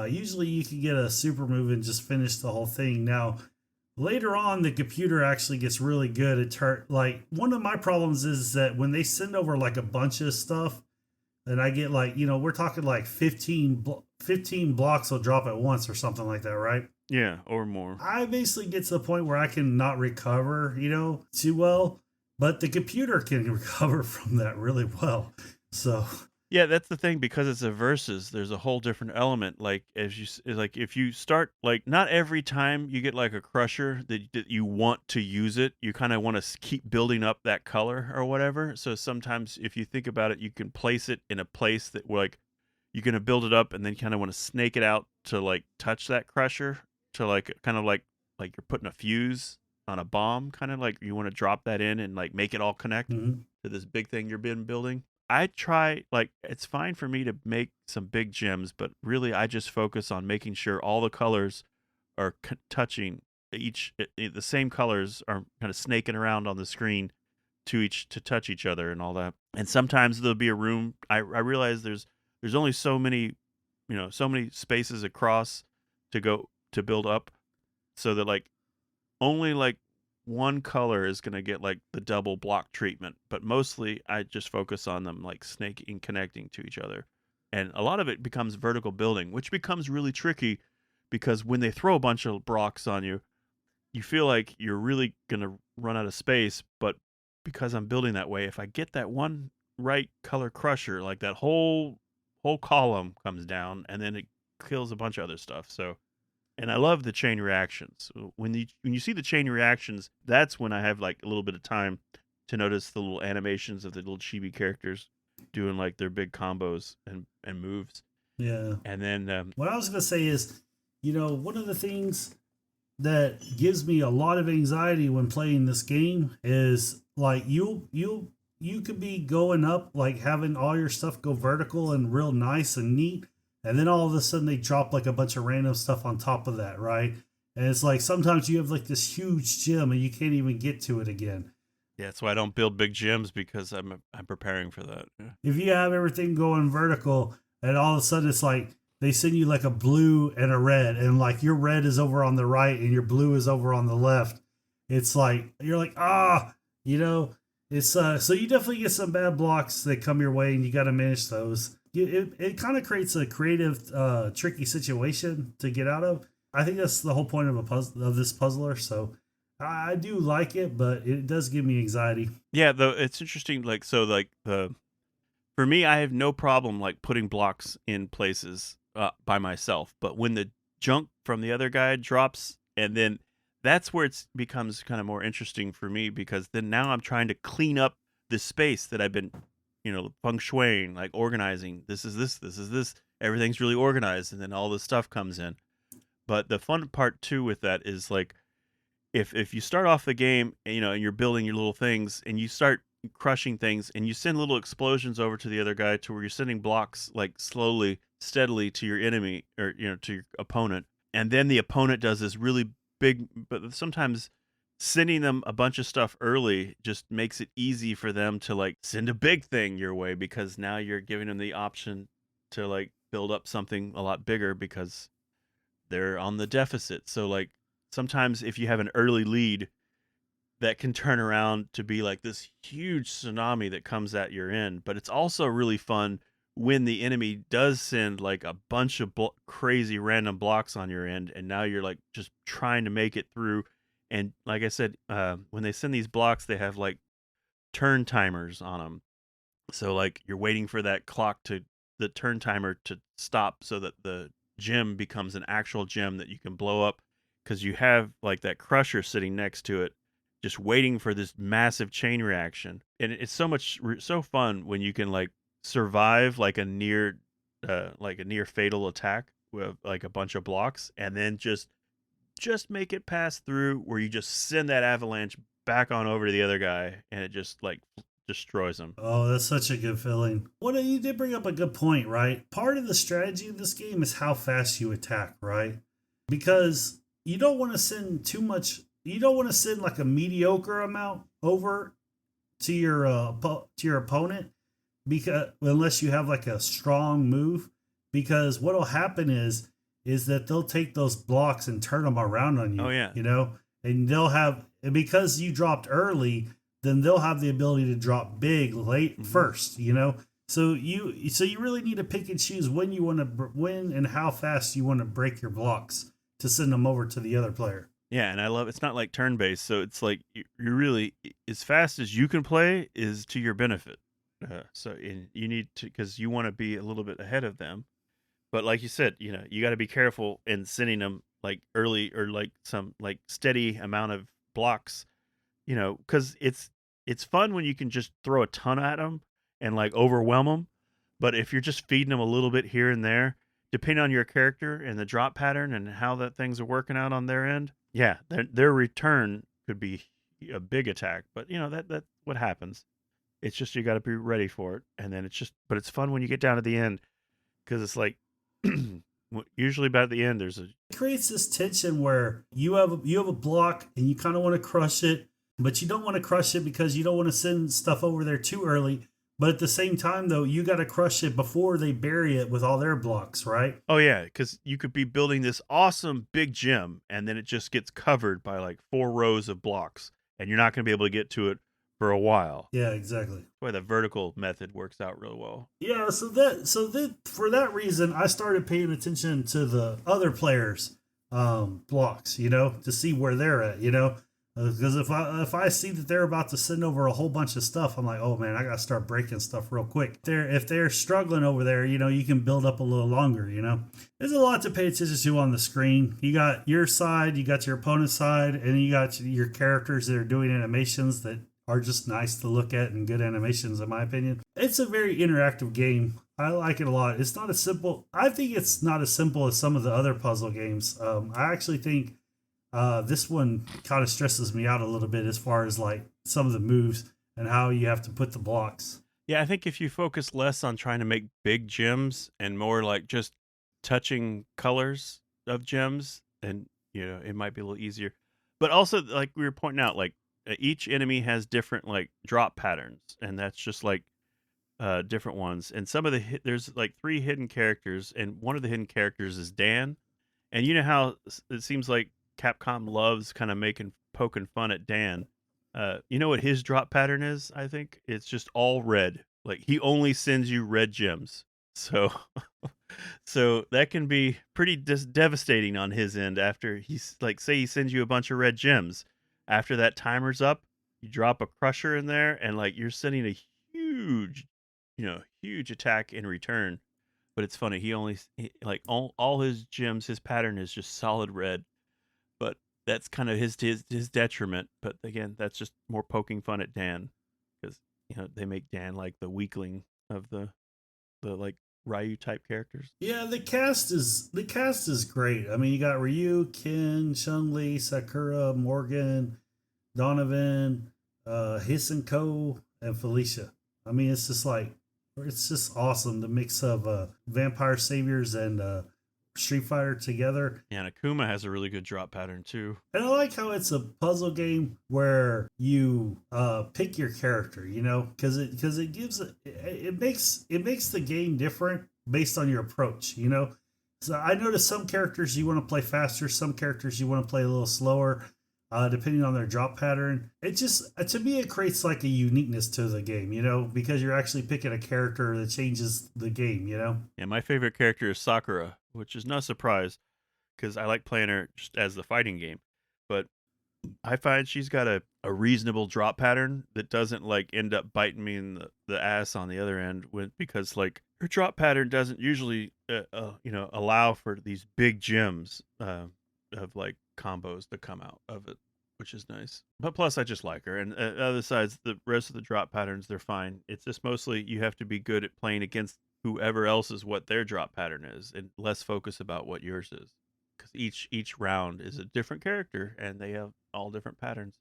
usually you can get a super move and just finish the whole thing. Now, later on, the computer actually gets really good at like, one of my problems is that when they send over like a bunch of stuff, and I get like, we're talking like 15 blocks will drop at once or something like that, right? Yeah, or more. I basically get to the point where I can not recover, too well, but the computer can recover from that really well. So Yeah, that's the thing, because it's a versus. There's a whole different element. Like like if you start, like, not every time you get like a crusher that you want to use it, you kind of want to keep building up that color or whatever. So sometimes if you think about it, you can place it in a place that like you're gonna build it up and then kind of want to snake it out to like touch that crusher, to like kind of like you're putting a fuse on a bomb, kind of like you want to drop that in and like make it all connect mhm. to this big thing you're been building. I try, like, it's fine for me to make some big gems, but really I just focus on making sure all the colors are touching the same colors are kind of snaking around on the screen to touch each other and all that. And sometimes there'll be a room. I realize there's only so many, so many spaces across to build up, so that like only like one color is going to get like the double block treatment, but mostly I just focus on them like snaking, connecting to each other. And a lot of it becomes vertical building, which becomes really tricky because when they throw a bunch of blocks on you, you feel like you're really going to run out of space. But because I'm building that way, if I get that one right color crusher, like that whole column comes down and then it kills a bunch of other stuff. So, and I love the chain reactions. When you see the chain reactions, that's when I have like a little bit of time to notice the little animations of the little chibi characters doing like their big combos and moves. Yeah. And then What I was going to say is, one of the things that gives me a lot of anxiety when playing this game is like you could be going up, like having all your stuff go vertical and real nice and neat, and then all of a sudden they drop like a bunch of random stuff on top of that, right? And it's like sometimes you have like this huge gem and you can't even get to it again. yeah, that's why I don't build big gyms, because I'm preparing for that. Yeah. If you have everything going vertical and all of a sudden it's like they send you like a blue and a red, and like your red is over on the right and your blue is over on the left, it's like you're like, it's so you definitely get some bad blocks that come your way and you got to manage those. It kind of creates a creative tricky situation to get out of. I think that's the whole point of a puzzle, of this puzzler. So I do like it, but it does give me anxiety. Yeah, though it's interesting. Like, so like for me, I have no problem like putting blocks in places by myself. But when the junk from the other guy drops, and then that's where it becomes kind of more interesting for me, because then now I'm trying to clean up the space that I've been, feng shuiing, like organizing. This is this, this is this. Everything's really organized, and then all this stuff comes in. But the fun part too with that is like, if you start off the game, and you're building your little things, and you start crushing things, and you send little explosions over to the other guy, to where you're sending blocks like slowly, steadily to your enemy, or to your opponent, and then the opponent does this really big, but sometimes sending them a bunch of stuff early just makes it easy for them to like send a big thing your way, because now you're giving them the option to like build up something a lot bigger because they're on the deficit. So like sometimes if you have an early lead, that can turn around to be like this huge tsunami that comes at your end. But it's also really fun when the enemy does send like a bunch of crazy random blocks on your end, and now you're like just trying to make it through. And like I said, when they send these blocks, they have like turn timers on them. So like you're waiting for that the turn timer to stop, so that the gem becomes an actual gem that you can blow up, because you have like that crusher sitting next to it, just waiting for this massive chain reaction. And it's so fun when you can like survive like a near fatal attack with like a bunch of blocks, and then just make it pass through, where you just send that avalanche back on over to the other guy, and it just like destroys him. Oh, that's such a good feeling. Well, you did bring up a good point, right? Part of the strategy of this game is how fast you attack, right? Because you don't want to send too much. You don't want to send like a mediocre amount over to your opponent, because unless you have like a strong move, because what'll happen is that they'll take those blocks and turn them around on you. Oh yeah. And they'll have, because you dropped early, then they'll have the ability to drop big late first. So you really need to pick and choose when you want to win and how fast you want to break your blocks to send them over to the other player. Yeah, and I love, it's not like turn based, so it's like you're really, as fast as you can play is to your benefit. You need to, because you want to be a little bit ahead of them. But like you said, you got to be careful in sending them like early, or like some like steady amount of blocks, because it's fun when you can just throw a ton at them and like overwhelm them. But if you're just feeding them a little bit here and there, depending on your character and the drop pattern and how that things are working out on their end, yeah, their return could be a big attack. But that's what happens. It's just you got to be ready for it, and then but it's fun when you get down to the end because it's like usually about the end there's a It creates this tension where you have a block and you kind of want to crush it, but you don't want to crush it because you don't want to send stuff over there too early. But at the same time, though, you got to crush it before they bury it with all their blocks, right? oh yeah, because you could be building this awesome big gym, and then it just gets covered by like 4 rows of blocks, and you're not going to be able to get to it for a while. Yeah, exactly. That's why the vertical method works out real well. Yeah, so that for that reason, I started paying attention to the other players' blocks, to see where they're at, because if I see that they're about to send over a whole bunch of stuff, I'm like, oh man, I gotta start breaking stuff real quick. If they're struggling over there, you can build up a little longer. There's a lot to pay attention to on the screen. You got your side, you got your opponent's side, and you got your characters that are doing animations that are just nice to look at and good animations, in my opinion. It's a very interactive game. I like it a lot. It's not as simple. I think it's not as simple as some of the other puzzle games. I actually think this one kind of stresses me out a little bit as far as like some of the moves and how you have to put the blocks. Yeah, I think if you focus less on trying to make big gems and more like just touching colors of gems, and it might be a little easier. But also, like we were pointing out, like each enemy has different like drop patterns, and that's just like different ones. And some of there's like 3 hidden characters, and one of the hidden characters is Dan. And you know how it seems like Capcom loves kind of poking fun at Dan. You know what his drop pattern is? I think it's just all red. Like he only sends you red gems. So, so that can be pretty devastating on his end. After he's like, say he sends you a bunch of red gems. After that timer's up, you drop a crusher in there, and like you're sending a huge, huge attack in return. But it's funny. Like all his gems, his pattern is just solid red. But that's kind of his detriment. But again, that's just more poking fun at Dan, because they make Dan like the weakling of the like Ryu type characters. Yeah, the cast is great. I mean, you got Ryu, Ken, Chun Li, Sakura, Morgan, Donovan, Hisenko, and Felicia. I mean, it's just awesome. The mix of Vampire Saviors and Street Fighter together. Yeah, and Akuma has a really good drop pattern too. And I like how it's a puzzle game where you pick your character, because it gives it makes the game different based on your approach. So I noticed some characters you want to play faster, some characters you want to play a little slower, depending on their drop pattern. It just to me it creates like a uniqueness to the game, because you're actually picking a character that changes the game. Yeah, my favorite character is Sakura, which is no surprise because I like playing her just as the fighting game. But I find she's got a reasonable drop pattern that doesn't like end up biting me in the ass on the other end because like her drop pattern doesn't usually allow for these big gems of like combos to come out of it, which is nice. But plus I just like her, and other sides, the rest of the drop patterns, they're fine. It's just mostly you have to be good at playing against whoever else is what their drop pattern is, and less focus about what yours is, because each round is a different character and they have all different patterns.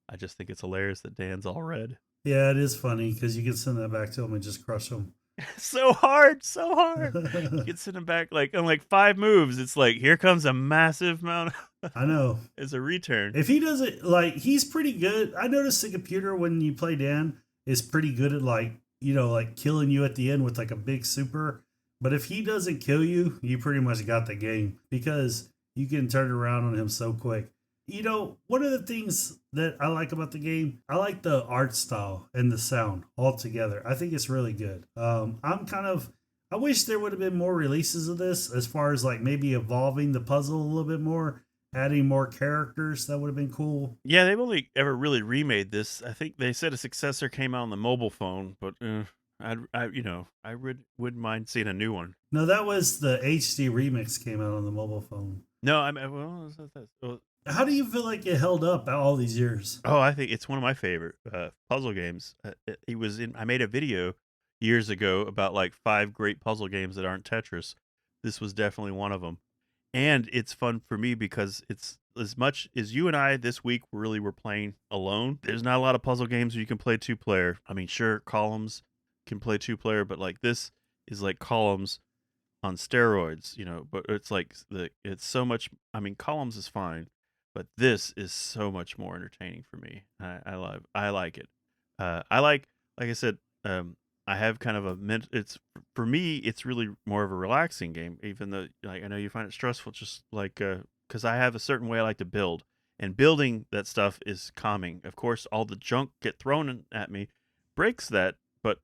I just think it's hilarious that Dan's all red. Yeah, it is funny because you can send that back to them and just crush them. So hard, so hard. You can send him back like on like 5 moves. It's like here comes a massive amount I know. as a return. If he doesn't like, he's pretty good. I noticed the computer when you play Dan is pretty good at like killing you at the end with like a big super. But if he doesn't kill you, you pretty much got the game because you can turn around on him so quick. One of the things that I like about the game, I like the art style and the sound all together. I think it's really good. I wish there would have been more releases of this as far as like maybe evolving the puzzle a little bit more, adding more characters. That would have been cool. Yeah, they've only ever really remade this. I think they said a successor came out on the mobile phone, but wouldn't mind seeing a new one. No, that was the HD remix came out on the mobile phone. No, I mean, well, How do you feel like it held up all these years? oh, I think it's one of my favorite puzzle games. I made a video years ago about like 5 great puzzle games that aren't Tetris. This was definitely one of them. And it's fun for me because as much as you and I this week really were playing alone, there's not a lot of puzzle games where you can play 2-player. I mean, sure, Columns can play 2-player, but like this is like Columns on steroids, but it's like it's so much. I mean, Columns is fine, but this is so much more entertaining for me. I like it. I like I said, I have kind of it's for me, it's really more of a relaxing game, even though like I know you find it stressful, just like because I have a certain way I like to build, and building that stuff is calming. Of course, all the junk get thrown at me breaks that, but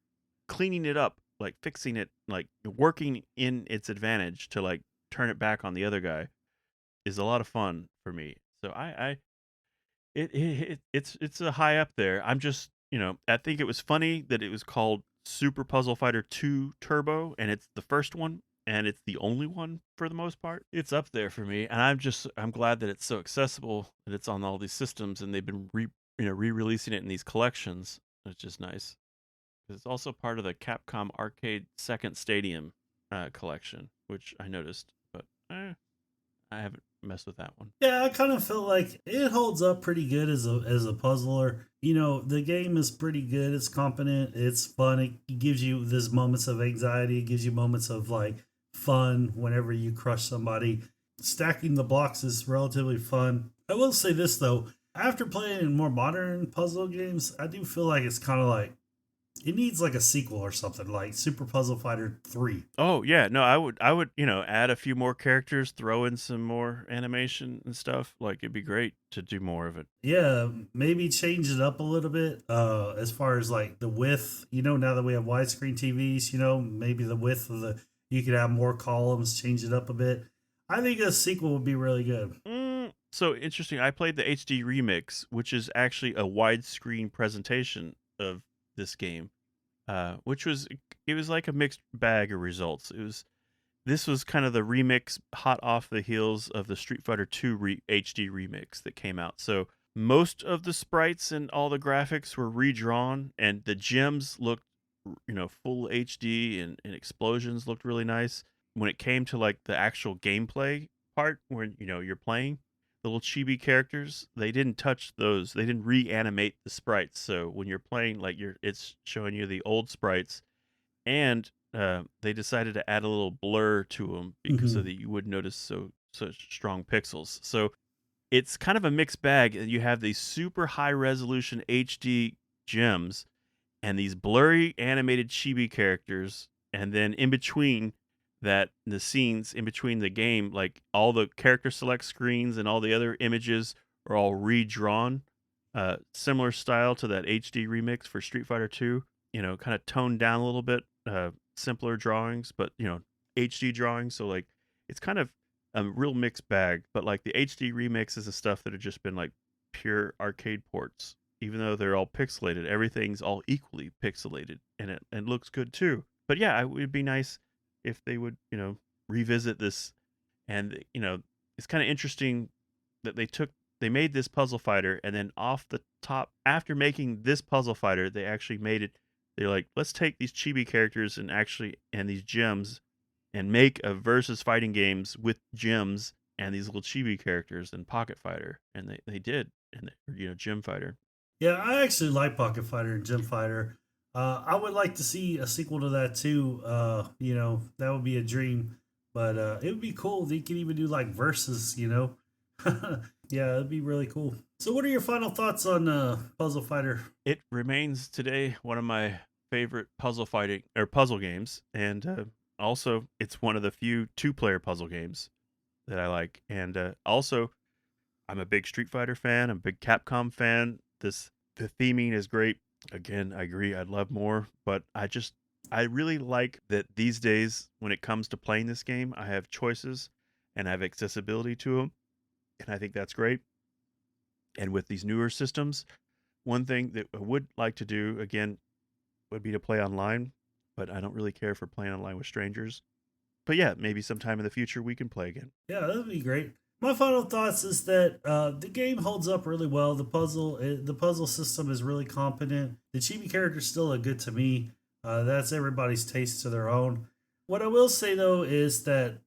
cleaning it up, like fixing it, like working in its advantage to like turn it back on the other guy is a lot of fun for me. So it's a high up there. I'm just, I think it was funny that it was called Super Puzzle Fighter 2 Turbo, and it's the first one, and it's the only one for the most part. It's up there for me, and I'm glad that it's so accessible, that it's on all these systems, and they've been re-releasing it in these collections, which is nice. It's also part of the Capcom Arcade Second Stadium collection, which I noticed, but I haven't messed with that one. Yeah, I kind of feel like it holds up pretty good as a puzzler. The game is pretty good. It's competent. It's fun. It gives you this moments of anxiety. It gives you moments of like fun whenever you crush somebody. Stacking the blocks is relatively fun. I will say this though, after playing more modern puzzle games, I do feel like it's kind of like it needs like a sequel or something, like Super Puzzle Fighter 3. Oh yeah, no, I would, add a few more characters, throw in some more animation and stuff. Like it'd be great to do more of it. Yeah, maybe change it up a little bit as far as like the width. Now that we have widescreen TVs, maybe the width of you could have more columns, change it up a bit. I think a sequel would be really good. So interesting. I played the HD remix, which is actually a widescreen presentation of this game, which was it was like a mixed bag of results. This was kind of the remix, hot off the heels of the Street Fighter 2 HD remix that came out. So most of the sprites and all the graphics were redrawn, and the gems looked, full HD, and explosions looked really nice. When it came to like the actual gameplay part, where you're playing the little chibi characters, they didn't touch those. They didn't reanimate the sprites. So when you're playing, like it's showing you the old sprites, and they decided to add a little blur to them because so Hmm. that you would notice such strong pixels. So it's kind of a mixed bag. You have these super high resolution HD gems and these blurry animated chibi characters, and then in between that, the scenes in between the game, like all the character select screens and all the other images are all redrawn, similar style to that HD remix for Street Fighter 2, kind of toned down a little bit, simpler drawings, but HD drawings. So like it's kind of a real mixed bag, but like the HD remixes and stuff that have just been like pure arcade ports, even though they're all pixelated, everything's all equally pixelated, and it looks good too. But yeah, it would be nice if they would, revisit this. And it's kind of interesting that they made this puzzle fighter, and then off the top, after making this puzzle fighter, they actually made it. They're like, let's take these chibi characters and these gems, and make a versus fighting games with gems and these little chibi characters and Pocket Fighter, and they did, and Gym Fighter. Yeah, I actually like Pocket Fighter and Gym Fighter. I would like to see a sequel to that too. That would be a dream, but it would be cool. They could even do like versus. Yeah, it'd be really cool. So, what are your final thoughts on Puzzle Fighter? It remains today one of my favorite puzzle games, and also it's one of the few 2-player puzzle games that I like. And also, I'm a big Street Fighter fan. I'm a big Capcom fan. The theming is great. Again, I agree. I'd love more, but I really like that these days when it comes to playing this game, I have choices and I have accessibility to them, and I think that's great. And with these newer systems, one thing that I would like to do again would be to play online, but I don't really care for playing online with strangers. But yeah, maybe sometime in the future we can play again. Yeah, that would be great. My final thoughts is that the game holds up really well. The puzzle system is really competent. The chibi characters still look good to me. That's everybody's taste to their own. What I will say though is that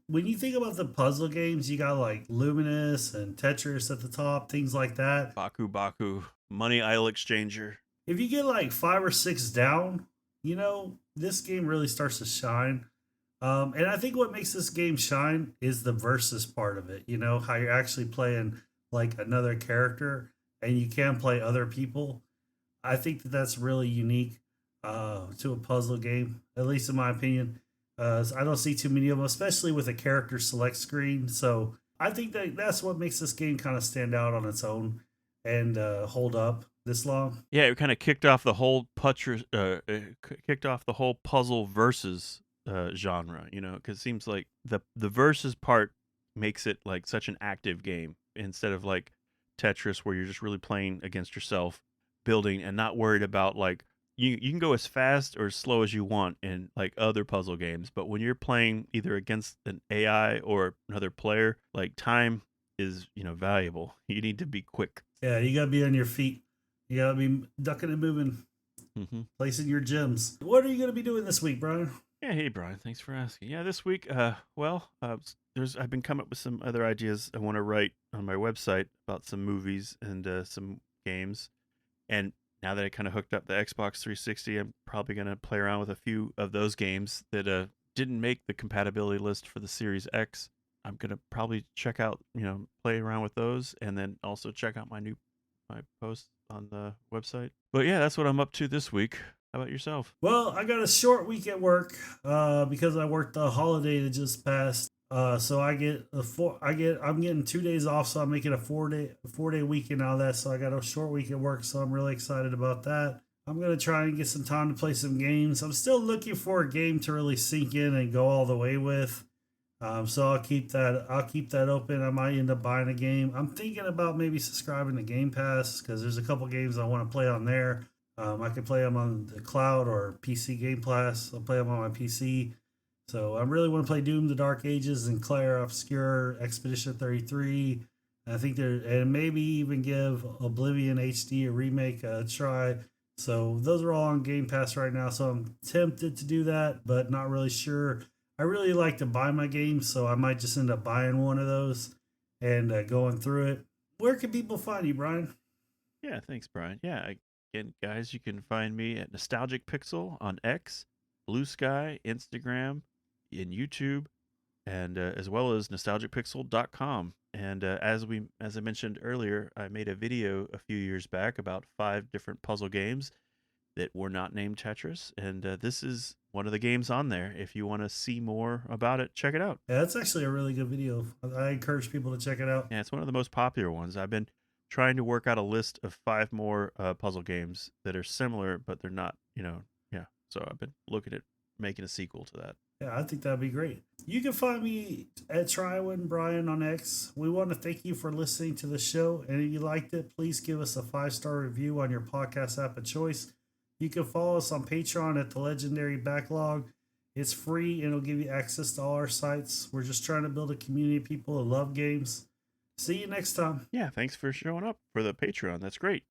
when you think about the puzzle games, you got like Luminous and Tetris at the top, things like that. Baku Baku, Money Isle Exchanger. If you get like 5 or 6 down, this game really starts to shine. And I think what makes this game shine is the versus part of it. How you're actually playing like another character and you can play other people. I think that that's really unique to a puzzle game, at least in my opinion. I don't see too many of them, especially with a character select screen. So I think that that's what makes this game kind of stand out on its own and hold up this long. Yeah, it kind of kicked off the whole kicked off the whole puzzle versus genre. Because it seems like the versus part makes it like such an active game instead of like Tetris, where you're just really playing against yourself, building, and not worried about like you can go as fast or as slow as you want in like other puzzle games. But when you're playing either against an AI or another player, like time is valuable. You need to be quick. Yeah, you got to be on your feet. You got to be ducking and moving, Mm-hmm. placing your gems. What are you going to be doing this week, Brian? Yeah, hey Brian, thanks for asking. Yeah, this week, I've been coming up with some other ideas I want to write on my website about some movies and some games. And now that I kind of hooked up the Xbox 360, I'm probably gonna play around with a few of those games that didn't make the compatibility list for the Series X. I'm gonna probably check out, play around with those, and then also check out my posts on the website. But yeah, that's what I'm up to this week. How about yourself? Well, I got a short week at work because I worked the holiday that just passed. So I'm getting 2 days off, so I'm making a 4-day weekend out of that. So I got a short week at work, so I'm really excited about that. I'm gonna try and get some time to play some games. I'm still looking for a game to really sink in and go all the way with. So I'll keep that open. I might end up buying a game. I'm thinking about maybe subscribing to Game Pass because there's a couple games I want to play on there. I can play them on the cloud or PC Game Pass. I'll play them on my PC. So I really want to play Doom: The Dark Ages and Claire Obscure Expedition 33. I think and maybe even give Oblivion HD a remake a try. So those are all on Game Pass right now. So I'm tempted to do that, but not really sure. I really like to buy my games, so I might just end up buying one of those and going through it. Where can people find you, Brian? Yeah, thanks, Brian. Yeah, again, guys, you can find me at Nostalgic Pixel on X, Blue Sky, Instagram, and YouTube, and as well as nostalgicpixel.com. And as I mentioned earlier, I made a video a few years back about 5 different puzzle games that were not named Tetris, and this is one of the games on there. If you want to see more about it, check it out. Yeah, that's actually a really good video. I encourage people to check it out. Yeah, it's one of the most popular ones. I've been trying to work out a list of 5 more puzzle games that are similar, but they're not, yeah. So I've been looking at making a sequel to that. Yeah, I think that'd be great. You can find me at Trywin Brian on X. We want to thank you for listening to the show. And if you liked it, please give us a 5-star review on your podcast app of choice. You can follow us on Patreon at the Legendary Backlog. It's free and it'll give you access to all our sites. We're just trying to build a community of people who love games. See you next time. Yeah, thanks for showing up for the Patreon. That's great.